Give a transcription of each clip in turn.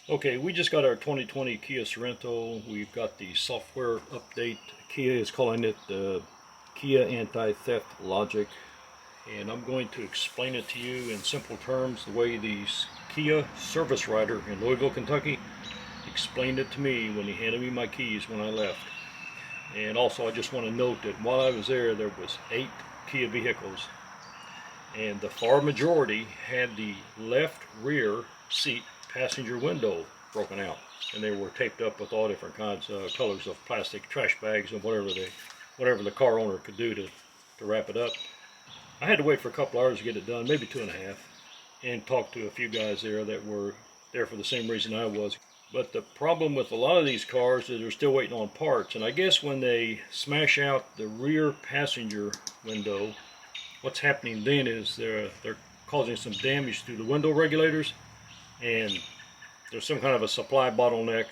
Okay, we just got our 2020 Kia Sorento. We've got the software update. Kia is calling it the Kia anti-theft logic. And I'm going to explain it to you in simple terms the way the Kia service writer in Louisville, Kentucky explained it to me when he handed me my keys when I left. And also I just want to note that while I was there was 8 Kia vehicles. And the far majority had the left rear seat passenger window broken out, and they were taped up with all different kinds of colors of plastic trash bags and whatever the car owner could do to wrap it up. I had to wait for a couple hours to get it done, maybe 2.5, and talk to a few guys there that were there for the same reason I was. But the problem with a lot of these cars is they're still waiting on parts, and I guess when they smash out the rear passenger window, what's happening then is they're causing some damage to the window regulators, and there's some kind of a supply bottleneck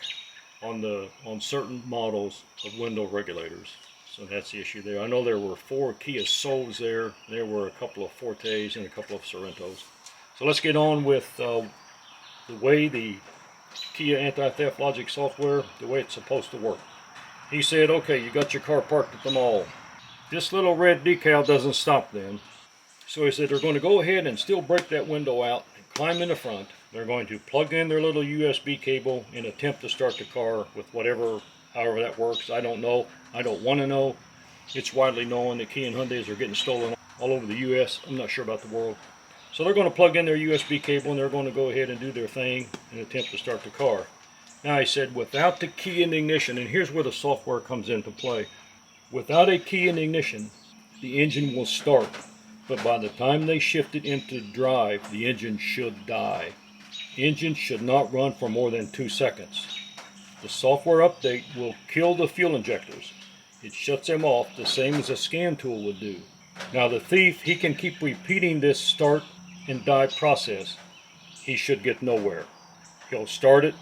on certain models of window regulators. So that's the issue there. I know there were 4 Kia Souls there. There were a couple of Fortes and a couple of Sorentos. So let's get on with the way the Kia anti-theft logic software, the way it's supposed to work. He said, okay, you got your car parked at the mall. This little red decal doesn't stop them. So he said they're going to go ahead and still break that window out and climb in the front. They're going to plug in their little USB cable and attempt to start the car with however that works. I don't know. I don't want to know. It's widely known that Kia and Hyundais are getting stolen all over the U.S. I'm not sure about the world. So they're going to plug in their USB cable and they're going to go ahead and do their thing and attempt to start the car. Now he said without the key in the ignition, and here's where the software comes into play. Without a key in the ignition, the engine will start. But by the time they shift it into drive, the engine should die. The engine should not run for more than 2 seconds. The software update will kill the fuel injectors. It shuts them off the same as a scan tool would do. Now the thief, he can keep repeating this start and die process. He should get nowhere. He'll start it,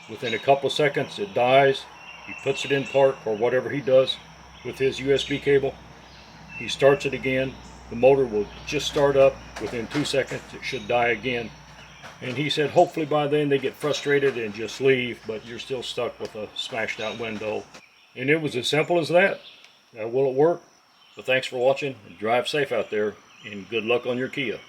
within a couple of seconds it dies, he puts it in park or whatever he does with his USB cable. He starts it again, the motor will just start up, within 2 seconds it should die again. And he said hopefully by then they get frustrated and just leave, but you're still stuck with a smashed out window. And it was as simple as that. Will it work? But thanks for watching, and drive safe out there, and good luck on your Kia.